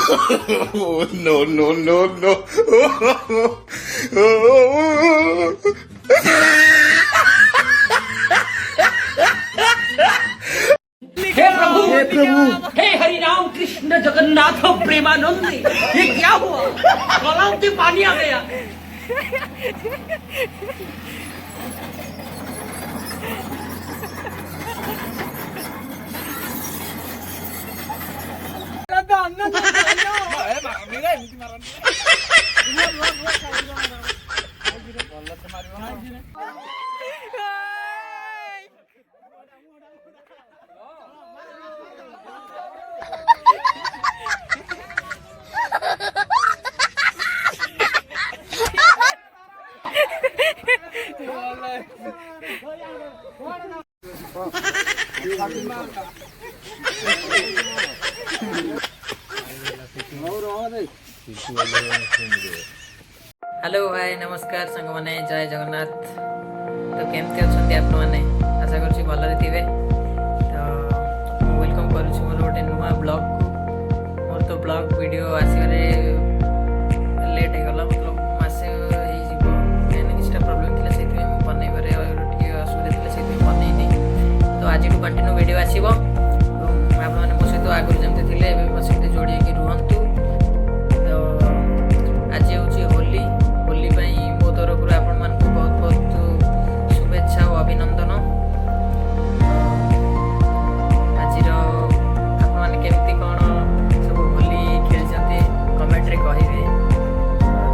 No, no, no, no. हे प्रभु हे हरि राम कृष्ण जगन्नाथ प्रेमानंद, ये क्या हुआ? गलाव से पानी आ गया। हेलो हाय नमस्कार सांग मैंने जय जगन्नाथ। तो केमती अच्छा आप मैंने आशा कर भलि थे। तो वेलकम करुच्छी मोर गोटे नुआ ब्लॉग को। मोर तो ब्लॉग वीडियो आसवे लेट होगा, मतलब मसे कहीं किसी प्रोब्लेम थी से बनइबार असुविधा थी से बनईनी। तो आज कंटिन्यू वीडियो आसो आपने मो सहित आगुरी जमी थे मो सहित जोड़ी रुहतु। तो आज हूँ होली होली मो तरफ आपण मान बहुत बहुत शुभेच्छा और अभिनंदन। आज आपमती कौन सब होली खेली कमेंट रे कहे।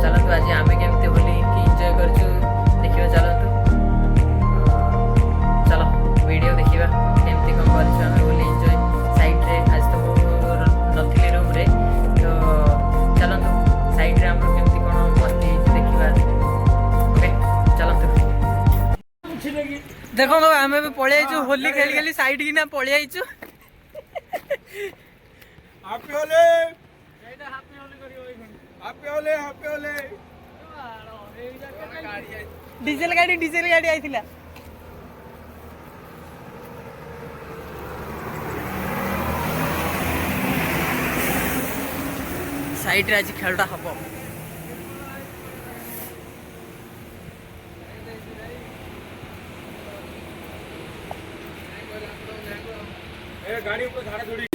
चलतु आज आम केमती होली एंजॉय करछु देखिए। चलतु चलो वीडियो देखिए केमती कौन कर होली एंजॉय साइड रे। आज तो नथी रूम रे, तो चलतु साइड रे हमर केमती कौन मस्ती देखिए। ओके चलतु देखो तो आम भी पलि आईचु होली खेली खेली साइड की ना पलि आईचु। Happy Holi happy Holi happy Holi. Diesel गाड़ी आइथिला। साइड रे आज खेलटा हबो।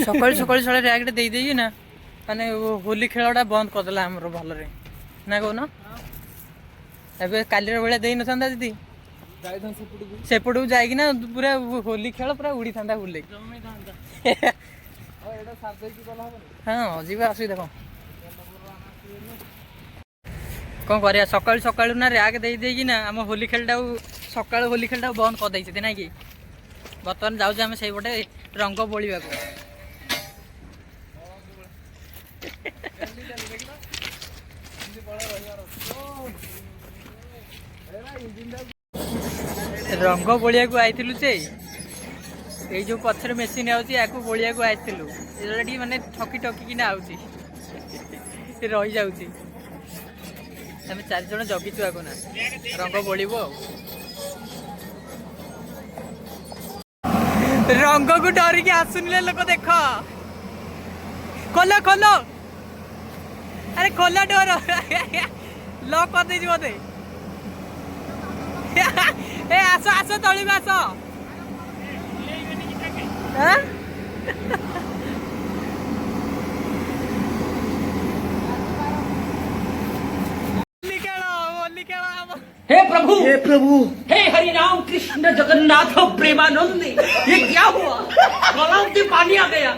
सकाल सकाल साढ़े रैगटे दे देई ना माने होली खेलटा बंद करदेला हमर भलरे ना कहून। एबे काली बेला दे न था दीदी सेपटू जाइकिना पूरा होली खेल पूरा उड़ी था बुले। हाँ जी असुविधा कौन कर सका सका ना रैग देना आम होली खेलटा सका होली खेलटा बंद कर देते ना कि बर्तमान जाऊँ आम से पटे रंग बोलिया रंग बोलिया आईलु जे ये जो पथर मेसीन आया बोलिया आई माने ठकी ठकिना आउची रही जाऊँ। आम 4 जन जगिचु आगु ना रंग बोलिबो। रंग को डरिकी आसुनिले लोक देख। खोल खोल अरे खोल डोर लॉक कर दे बोधे। ए आस आस तली आस। हे प्रभु हे हरि राम कृष्ण जगन्नाथ प्रेमानंद, ये क्या हुआ? गलाव से पानी आ गया।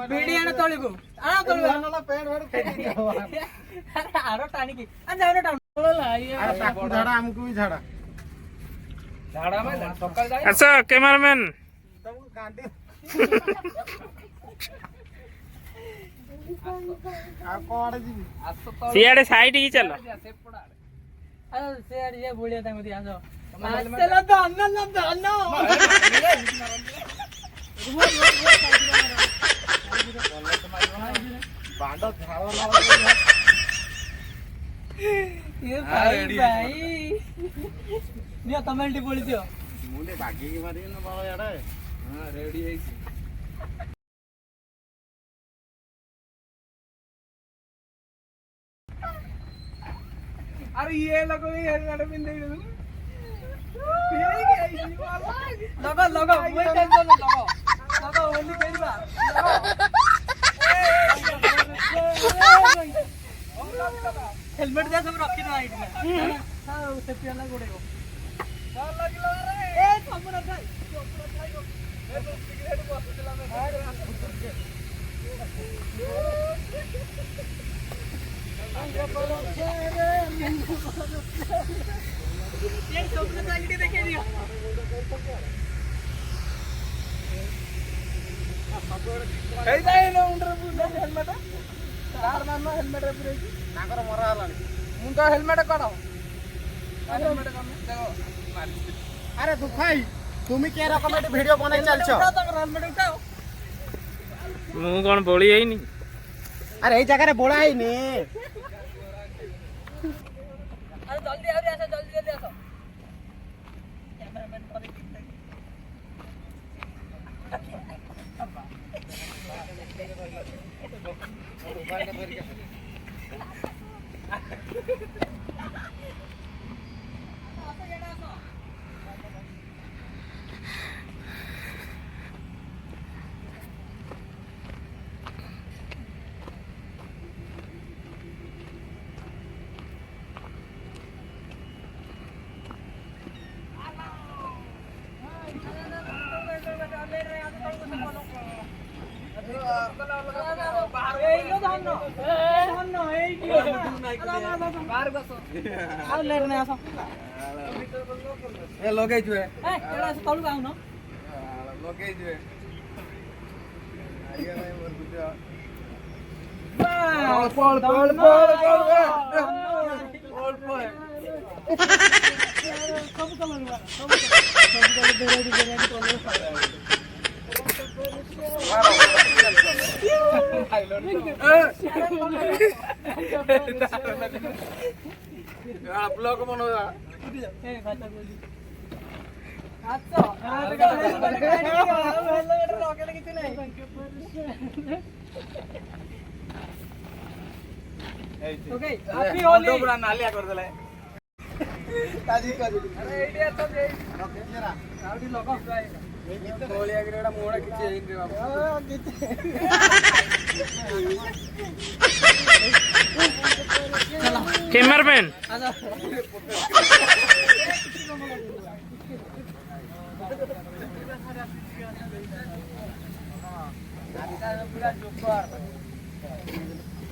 बेड़ी आना तली को आना तली वाला पेड़ अरे आरो टाणी की आ जाओ ना टाउन अरे ताकू झाड़ा हमको भी झाड़ा झाड़ा में सकाल जाए। अच्छा कैमरामैन तुम गांडी आप कोआड़े जी सियाड़े साइड की चलो। अरे सियाड़े ये बोलिया था मुझे आजो चलो तो अन्ना ତମେ ଏଠି ପୋଳି ଦିଅ ମୁଁ ଟିକେ ବାଗେଇକି ମାରିବି ନା ବାଳ ଇଆଡେ। ହଁ ରେଡି ହେଇଛି। अरे ये लोगों ने हेलमेट पिंधे लगा लगा मैं टेंशन में लगा ओनली कहबा हेलमेट दे सब रखी ना आइड में हां सेफ्टी वाला गोड़ेगो डर लागलो रे ए हमरा भाई ए तो सिगरेट बसला में ये स्वप्न जागटी देखे दियो कई जाए ना उंडर पूरा हेलमेट कार मान हेलमेट रे पूरे नाकर मरा हलानी मुंडा हेलमेट करो हेलमेट कम देखो अरे दुखाई तुम के रकम वीडियो बनाई चलछो हेलमेट उठाओ ମୁଁ କଣ ବୋଳି ହେଇନି। अरे ये जगह रे बोला ही नहीं। अरे जल्दी आ आसो जल्दी जल्दी आसो कैमरामैन पर लगे जुए तलू आउ न लगे जुए पड़ पड़ पड़ सब कलर सब वेराइटी वेराइटी कलर ब्लॉग बनवा नालिया कर देला काजी काजी अरे एडिया तो जे ओके जरा आउडी लगा गोलिया गिरेड़ा मोड़ा किछि हेइन रे बाबू कैमरामैन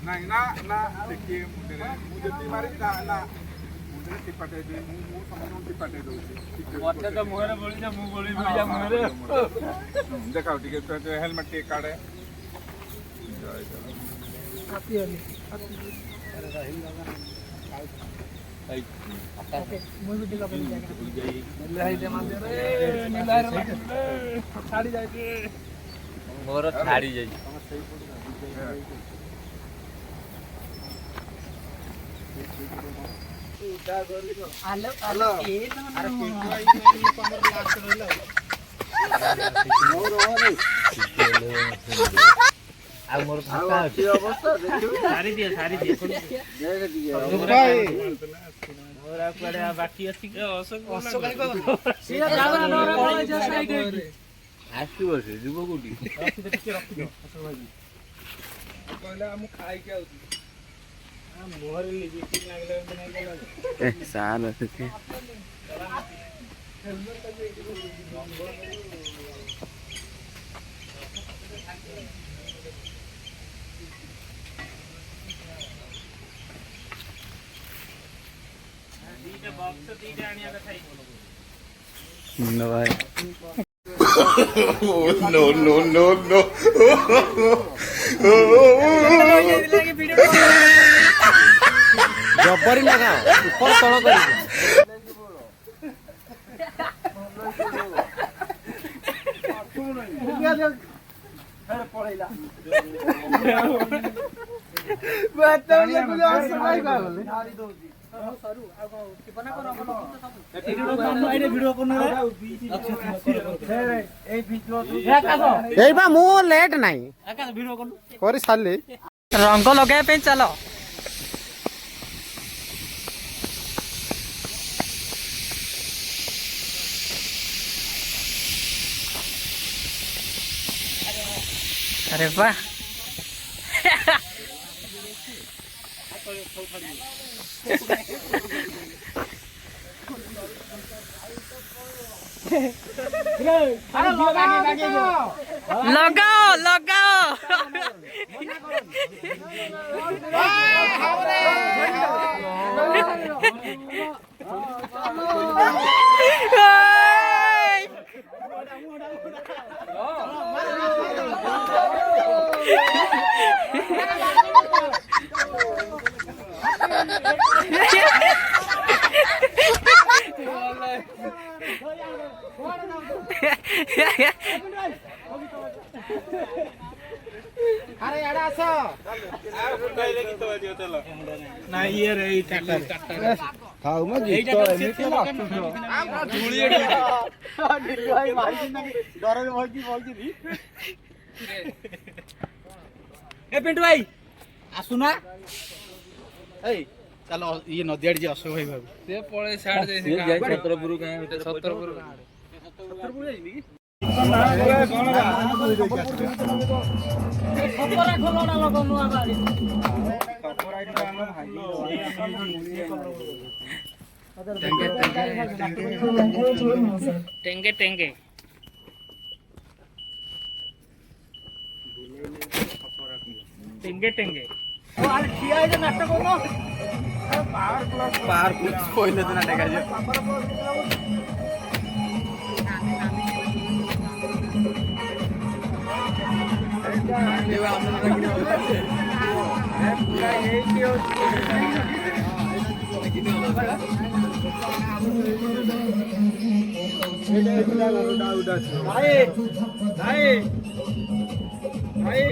नहीं ना ना देखिए मुझे मारी ना ना मुझे टिपटे दे मु समझ टिपटे दो मते तो मुहरे बोली जा मु बोली बोली जा मुहरे देखाओ टिके तो हेलमेट के काढे हाथी वाली ओके मु भी टिका बोली जा ले हाय दे मान दे रे नीला रे छाड़ी जाय के मोर छाड़ी जाई हेलो हेलो ए अरे पिंटू आई ने 15 लाख रहलो मोर रे आ मोर फाका की अवस्था देखियो सारी दिए दे दिए भाई मोर आपड़े बाकी अछि के अशोक को सीधा जावा न रे जो साइड है आसी बसे जीव कोठी रखी दे टिके रखी दो असल भाई कहले हम खाई के आउती मोहर लीजिए ठीक लागले नहीं गला ए साल अछि दीटे बॉक्स दीटे आनिया कथा ही नो भाई no no no no जबरी लगा ऊपर तळ करी पळैला ଏଇବା ମୁଁ ଲେଟ୍ ନାହିଁ କରି ସାରିଲି। ରଙ୍ଗ ଲଗାଇବା ପାଇଁ ଚାଲ। अरे वाह लगाओ लगाओ ଆରେ ଏଡା ଆସ ନାଇଁ ଇଏ ରେ ଏଇ ଟ୍ରାକ୍ଟର ଖାଉ ମ ଗୀତ ଏମିତି ଧୂଳି ଭାଇ ମାରିକି ଡରରେ ଭଇକି ଭଇକି ଏ ପିଣ୍ଟୁ ଭାଇ ଆସୁନା ଏଇ ଚାଲ ଇଏ ନଦୀ ଆଡେ ଯିଏ ଅଶୋକ ଭାଇ ଭାବୁ ସେ ପଳେଇ ସାଡ ଯାଇନି ଛତ୍ରପୁର ଗାଁ ଭିତରେ ଛତ୍ରପୁର ଯାଇନି କି ଖପରା ଖୋଲଣା ଲୋକ ନୂଆ ବାড়ি टेंगे टेंगे टेंगे टेंगे ପାୱାର ପ୍ଲସ୍ କହିଲେ ତ ନା ଦେଖାଯିବ ଭାଇ